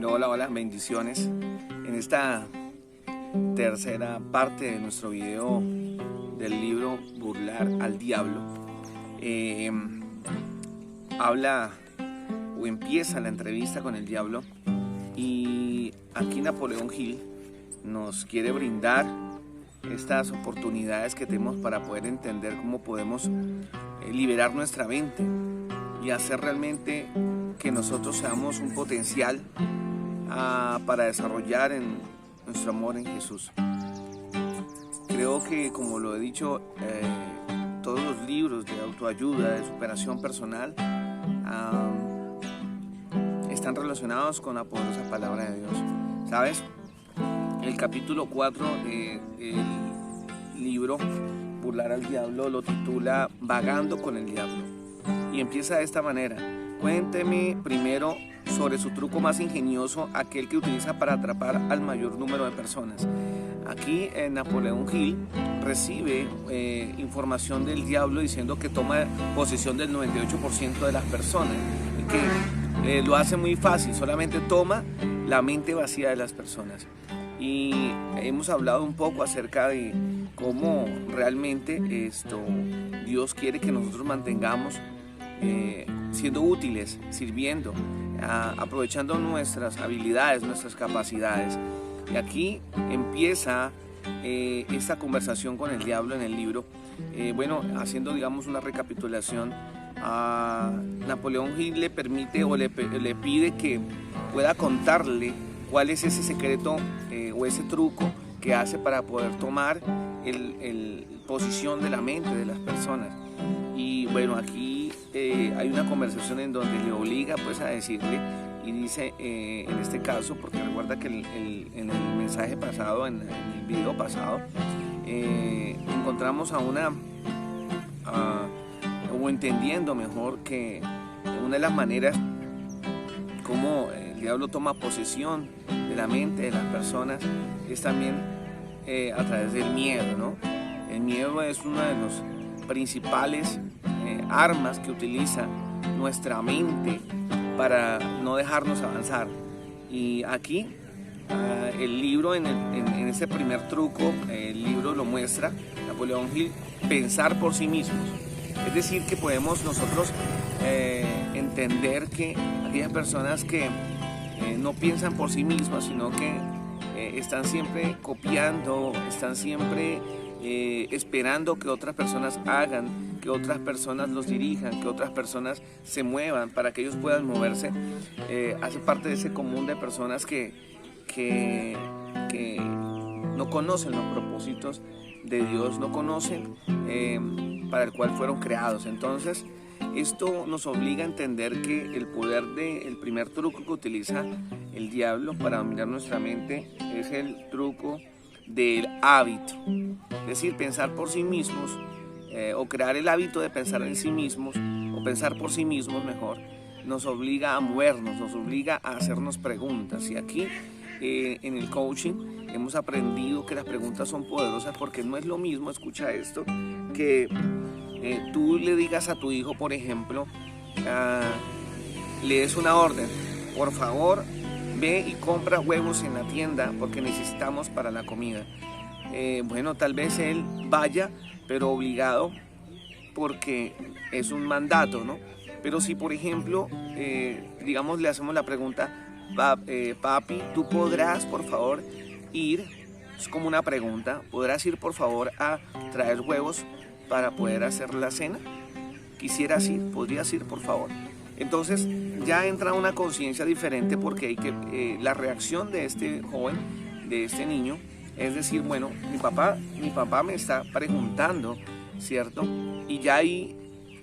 Hola, hola, bendiciones. En esta tercera parte de nuestro video del libro Burlar al Diablo, habla o empieza la entrevista con el diablo, y aquí Napoleón Hill nos quiere brindar estas oportunidades que tenemos para poder entender cómo podemos liberar nuestra mente y hacer realmente que nosotros seamos un potencial para desarrollar en nuestro amor en Jesús. Creo que, como lo he dicho, todos los libros de autoayuda, de superación personal, están relacionados con la poderosa palabra de Dios. ¿Sabes? El capítulo 4 del libro Burlar al Diablo lo titula Vagando con el Diablo, y empieza de esta manera: cuénteme primero sobre su truco más ingenioso, aquel que utiliza para atrapar al mayor número de personas. Aquí Napoleón Hill recibe información del diablo diciendo que toma posesión del 98% de las personas y que lo hace muy fácil, solamente toma la mente vacía de las personas. Y hemos hablado un poco acerca de cómo realmente Dios quiere que nosotros mantengamos siendo útiles, sirviendo, aprovechando nuestras habilidades, nuestras capacidades. Y aquí empieza esta conversación con el diablo en el libro. Haciendo, digamos, una recapitulación, a Napoleón Hill le permite o le pide que pueda contarle cuál es ese secreto o ese truco que hace para poder tomar posición de la mente de las personas. Y bueno, aquí hay una conversación en donde le obliga pues a decirle, y dice en este caso, porque recuerda que en el mensaje pasado, en el video pasado, encontramos o entendiendo mejor que una de las maneras como el diablo toma posesión de la mente de las personas es también a través del miedo, ¿no? El miedo es una de las principales armas que utiliza nuestra mente para no dejarnos avanzar. Y aquí el libro, en ese primer truco, el libro lo muestra, Napoleón Hill, pensar por sí mismos. Es decir, que podemos nosotros entender que aquellas personas que no piensan por sí mismas, sino que están siempre copiando, están siempre esperando que otras personas hagan, que otras personas los dirijan, que otras personas se muevan para que ellos puedan moverse, hace parte de ese común de personas que no conocen los propósitos de Dios, no conocen para el cual fueron creados. Entonces, esto nos obliga a entender que el poder del primer truco que utiliza el diablo para dominar nuestra mente es el truco del hábito. Es decir, pensar por sí mismos, o crear el hábito de pensar en sí mismos, o pensar por sí mismos mejor, nos obliga a movernos, nos obliga a hacernos preguntas. Y aquí en el coaching hemos aprendido que las preguntas son poderosas, porque no es lo mismo, escucha esto, que tú le digas a tu hijo, por ejemplo, le des una orden: por favor, ve y compra huevos en la tienda porque necesitamos para la comida. Tal vez él vaya, pero obligado, porque es un mandato, ¿no? Pero si, por ejemplo, digamos, le hacemos la pregunta: papi, ¿tú podrás, por favor, ir? Es como una pregunta: ¿podrás ir, por favor, a traer huevos para poder hacer la cena? Quisieras ir, ¿podrías ir, por favor? Entonces ya entra una conciencia diferente, porque la reacción de este joven, de este niño, es decir, bueno, mi papá me está preguntando, ¿cierto? Y ya ahí,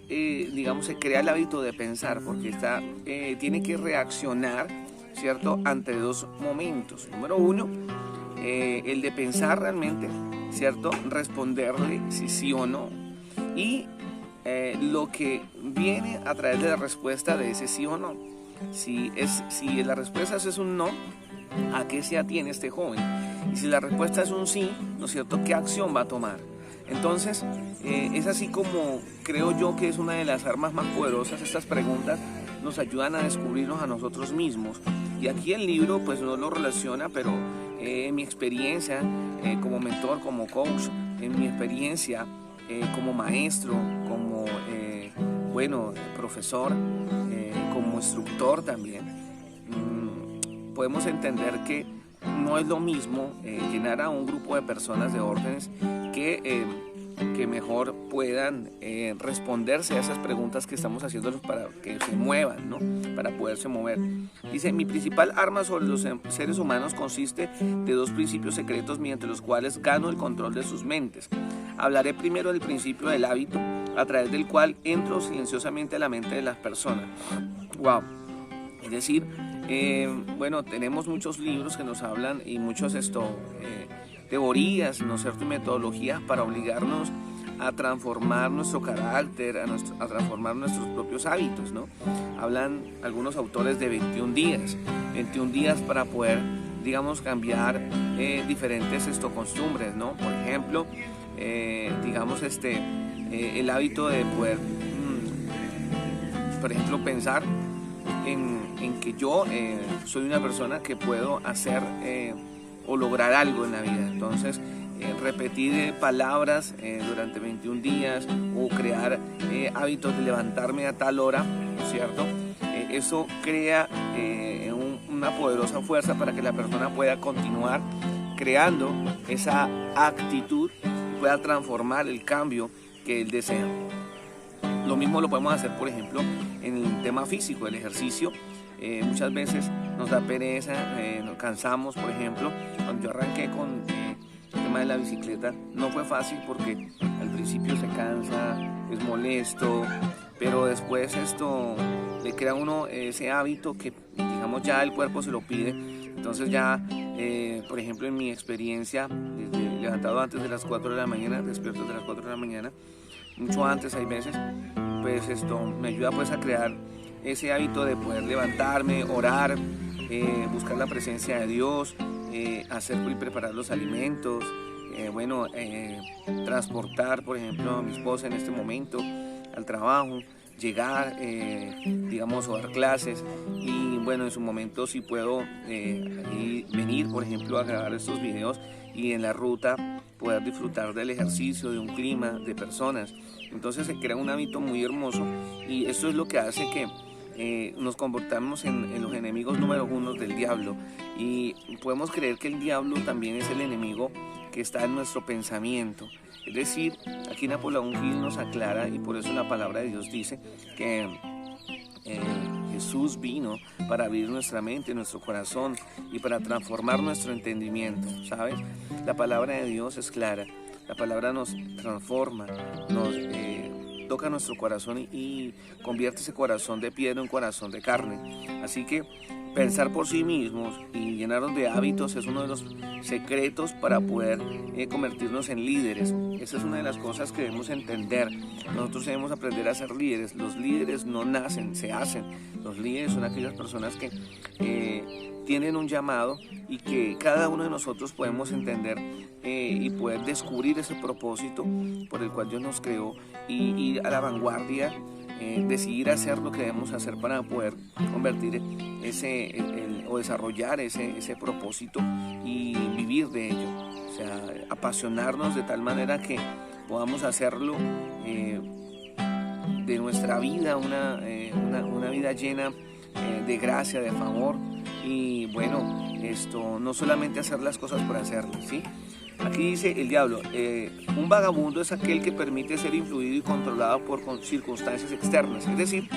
digamos, se crea el hábito de pensar, porque tiene que reaccionar, ¿cierto?, ante dos momentos. Número uno, el de pensar realmente, ¿cierto?, responderle si sí o no, y lo que viene a través de la respuesta de ese sí o no. Si la respuesta es un no, ¿a qué se atiene este joven? Y si la respuesta es un sí, ¿no es cierto?, ¿qué acción va a tomar? Entonces, es así como creo yo que es una de las armas más poderosas estas preguntas nos ayudan a descubrirnos a nosotros mismos. Y aquí el libro pues no lo relaciona, pero en mi experiencia como mentor, como coach, en mi experiencia como maestro, como profesor, como instructor también, podemos entender que no es lo mismo llenar a un grupo de personas de órdenes que mejor puedan responderse a esas preguntas que estamos haciéndolos para que se muevan, ¿no? Para poderse mover. Dice, mi principal arma sobre los seres humanos consiste de 2 principios secretos mediante los cuales gano el control de sus mentes. Hablaré primero del principio del hábito, a través del cual entro silenciosamente a la mente de las personas. Wow. Es decir, tenemos muchos libros que nos hablan y muchos teorías, ¿no es cierto?, y metodologías para obligarnos a transformar nuestro carácter, a transformar nuestros propios hábitos, ¿no? Hablan algunos autores de 21 días para poder, digamos, cambiar diferentes costumbres, ¿no? Por ejemplo, el hábito de poder, por ejemplo, pensar en que yo soy una persona que puedo hacer o lograr algo en la vida. Entonces, repetir palabras durante 21 días o crear hábitos de levantarme a tal hora, ¿no es cierto? Eso crea una poderosa fuerza para que la persona pueda continuar creando esa actitud y pueda transformar el cambio que él desea. Lo mismo lo podemos hacer, por ejemplo, en el tema físico, el ejercicio. Muchas veces nos da pereza, nos cansamos, por ejemplo. Cuando yo arranqué con el tema de la bicicleta, no fue fácil porque al principio se cansa, es molesto, pero después le crea a uno ese hábito que, digamos, ya el cuerpo se lo pide. Entonces ya, por ejemplo, en mi experiencia, levantado antes de las 4 de la mañana, despierto de las 4 de la mañana, mucho antes hay veces, pues me ayuda pues a crear ese hábito de poder levantarme, orar, buscar la presencia de Dios, hacer y preparar los alimentos, transportar, por ejemplo, a mi esposa en este momento al trabajo, llegar, o dar clases, y bueno, en su momento si puedo venir, por ejemplo, a grabar estos videos y en la ruta poder disfrutar del ejercicio, de un clima, de personas. Entonces se crea un hábito muy hermoso y esto es lo que hace que nos comportamos en los enemigos número 1 del diablo, y podemos creer que el diablo también es el enemigo que está en nuestro pensamiento. Es decir, aquí Napoleón Hill nos aclara, y por eso la palabra de Dios dice que Jesús vino para abrir nuestra mente, nuestro corazón y para transformar nuestro entendimiento, ¿sabes? La palabra de Dios es clara, la palabra nos transforma, nos toca nuestro corazón y convierte ese corazón de piedra en un corazón de carne. Así que pensar por sí mismos y llenarnos de hábitos es uno de los secretos para poder convertirnos en líderes. Esa es una de las cosas que debemos entender. Nosotros debemos aprender a ser líderes. Los líderes no nacen, se hacen. Los líderes son aquellas personas que tienen un llamado y que cada uno de nosotros podemos entender y poder descubrir ese propósito por el cual Dios nos creó y ir a la vanguardia, decidir hacer lo que debemos hacer para poder convertir o desarrollar ese propósito y vivir de ello. O sea, apasionarnos de tal manera que podamos hacerlo de nuestra vida una vida llena de gracia, de favor, y bueno, no solamente hacer las cosas por hacerlas, ¿sí? Aquí dice el diablo, un vagabundo es aquel que permite ser influido y controlado por circunstancias externas. Es decir,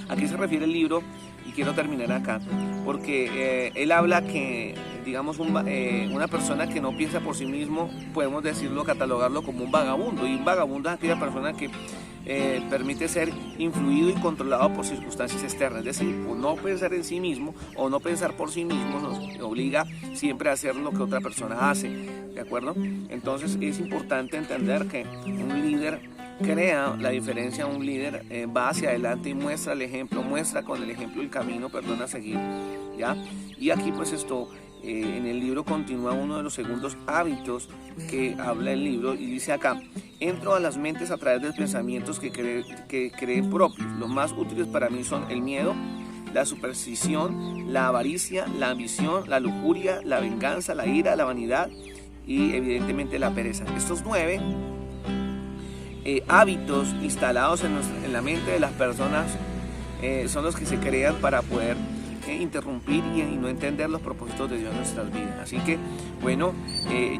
¿a qué se refiere el libro? Y quiero terminar acá, porque él habla que, digamos, una persona que no piensa por sí mismo, podemos decirlo, catalogarlo como un vagabundo. Y un vagabundo es aquella persona que permite ser influido y controlado por circunstancias externas. Es decir, por no pensar en sí mismo o no pensar por sí mismo, nos obliga siempre a hacer lo que otra persona hace, ¿de acuerdo? Entonces es importante entender que un líder crea la diferencia. Un líder va hacia adelante y muestra el ejemplo, muestra con el ejemplo el camino, a seguir, ¿ya? Y aquí pues En el libro continúa uno de los segundos hábitos que habla el libro y dice acá: entro a las mentes a través de pensamientos que creen propios. Los más útiles para mí son el miedo, la superstición, la avaricia, la ambición, la lujuria, la venganza, la ira, la vanidad y evidentemente la pereza. Estos 9 hábitos instalados en la mente de las personas son los que se crean para poder interrumpir y no entender los propósitos de Dios en nuestras vidas. Así que, bueno,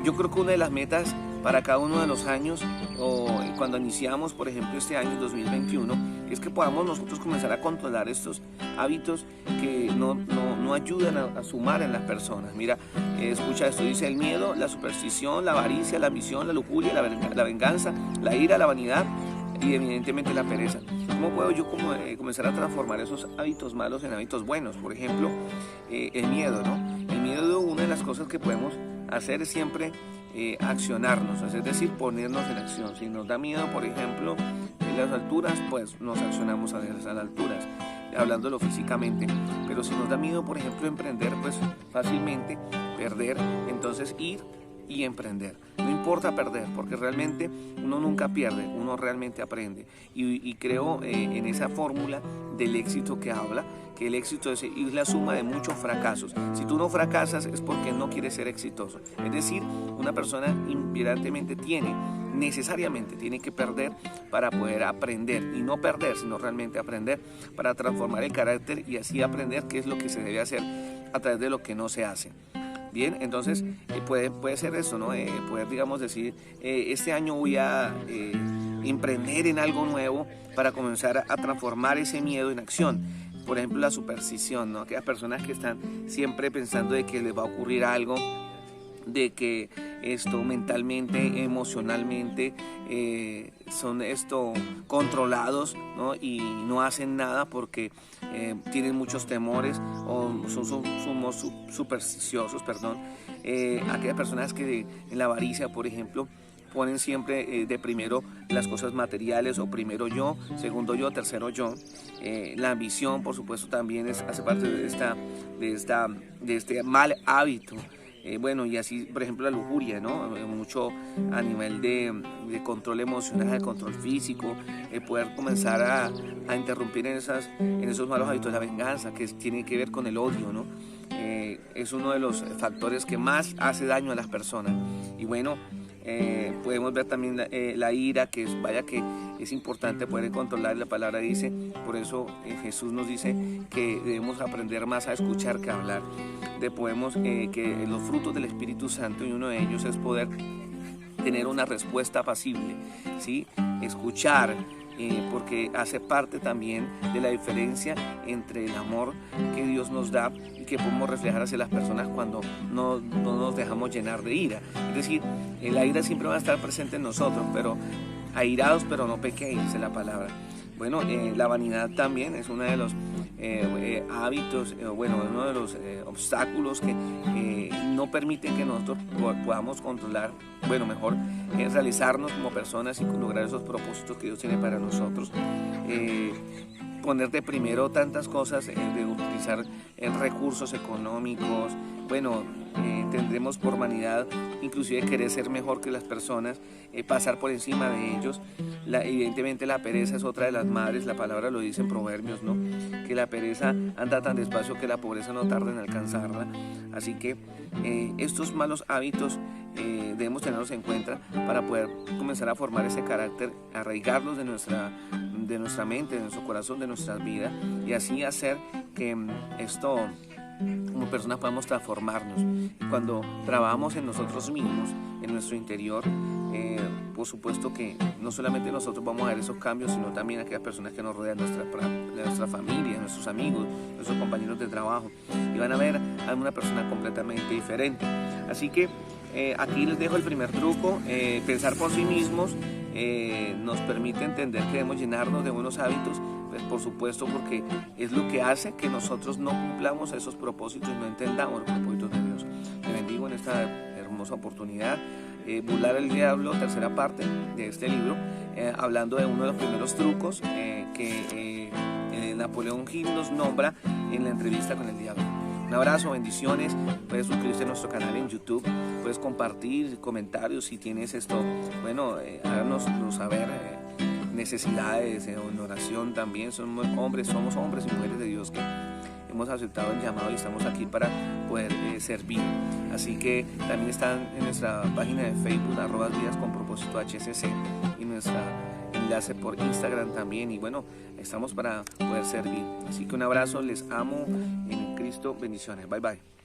yo creo que una de las metas para cada uno de los años, o cuando iniciamos, por ejemplo, este año 2021, es que podamos nosotros comenzar a controlar estos hábitos que no ayudan a sumar en las personas. Mira, escucha esto, dice: el miedo, la superstición, la avaricia, la ambición, la lujuria, la venganza, la ira, la vanidad y evidentemente la pereza. ¿Cómo puedo yo comenzar a transformar esos hábitos malos en hábitos buenos? Por ejemplo, el miedo, ¿no? El miedo, una de las cosas que podemos hacer es siempre accionarnos, es decir, ponernos en acción. Si nos da miedo, por ejemplo, en las alturas, pues nos accionamos a las alturas, hablándolo físicamente. Pero si nos da miedo, por ejemplo, emprender, pues fácilmente perder, entonces ir y emprender. No importa perder, porque realmente uno nunca pierde, uno realmente aprende. Y creo en esa fórmula del éxito que habla, que el éxito es la suma de muchos fracasos. Si tú no fracasas es porque no quieres ser exitoso. Es decir, una persona inmediatamente necesariamente tiene que perder para poder aprender, y no perder, sino realmente aprender para transformar el carácter y así aprender qué es lo que se debe hacer a través de lo que no se hace. Bien, entonces puede ser eso, ¿no? Poder, digamos, decir, este año voy a emprender en algo nuevo para comenzar a transformar ese miedo en acción. Por ejemplo, la superstición, ¿no? Aquellas personas que están siempre pensando de que les va a ocurrir algo, de que mentalmente, emocionalmente son controlados, ¿no? Y no hacen nada porque tienen muchos temores o somos supersticiosos, aquellas personas que en la avaricia, por ejemplo, ponen siempre de primero las cosas materiales, o primero yo, segundo yo, tercero yo. La ambición, por supuesto, también hace parte de este mal hábito. Bueno, y así, por ejemplo, la lujuria, ¿no? Mucho a nivel de control emocional, de control físico, poder comenzar a interrumpir en esos malos hábitos. La venganza, que tiene que ver con el odio, ¿no? Es uno de los factores que más hace daño a las personas. Y bueno, podemos ver también la ira, que es importante poder controlar. La palabra dice, por eso Jesús nos dice que debemos aprender más a escuchar que a hablar. Que los frutos del Espíritu Santo, y uno de ellos es poder tener una respuesta apacible, ¿sí? Escuchar, porque hace parte también de la diferencia entre el amor que Dios nos da y que podemos reflejar hacia las personas cuando no nos dejamos llenar de ira. Es decir, la ira siempre va a estar presente en nosotros, pero airados pero no pequéis, dice la palabra. Bueno, la vanidad también es uno de los hábitos, uno de los obstáculos que no permiten que nosotros podamos controlar, realizarnos como personas y lograr esos propósitos que Dios tiene para nosotros. Poner de primero tantas cosas, de utilizar recursos económicos, tendremos por vanidad inclusive querer ser mejor que las personas, pasar por encima de ellos. Evidentemente la pereza es otra de las madres, la palabra lo dice en Proverbios, ¿no? Que la pereza anda tan despacio que la pobreza no tarda en alcanzarla. Así que estos malos hábitos debemos tenerlos en cuenta para poder comenzar a formar ese carácter, arraigarlos de nuestra mente, de nuestro corazón, de nuestras vidas, y así hacer que como personas podamos transformarnos. Cuando trabajamos en nosotros mismos, en nuestro interior, por supuesto que no solamente nosotros vamos a ver esos cambios, sino también aquellas personas que nos rodean, nuestra familia, nuestros amigos, nuestros compañeros de trabajo, y van a ver a una persona completamente diferente. Así que aquí les dejo el primer truco. Pensar por sí mismos nos permite entender que debemos llenarnos de buenos hábitos, pues por supuesto, porque es lo que hace que nosotros no cumplamos esos propósitos y no entendamos los propósitos de Dios. Te bendigo en esta hermosa oportunidad. Burlar al diablo, tercera parte de este libro, hablando de uno de los primeros trucos que Napoleón Hill nos nombra en la entrevista con el diablo. Un abrazo, bendiciones. Puedes suscribirte a nuestro canal en YouTube, puedes compartir comentarios si tienes esto. Bueno, háganos saber necesidades en oración también. Somos hombres y mujeres de Dios que hemos aceptado el llamado y estamos aquí para poder servir. Así que también están en nuestra página de Facebook, @vidas con propósito HCC, y nuestro enlace por Instagram también. Y bueno, estamos para poder servir. Así que un abrazo, les amo en Cristo, bendiciones. Bye bye.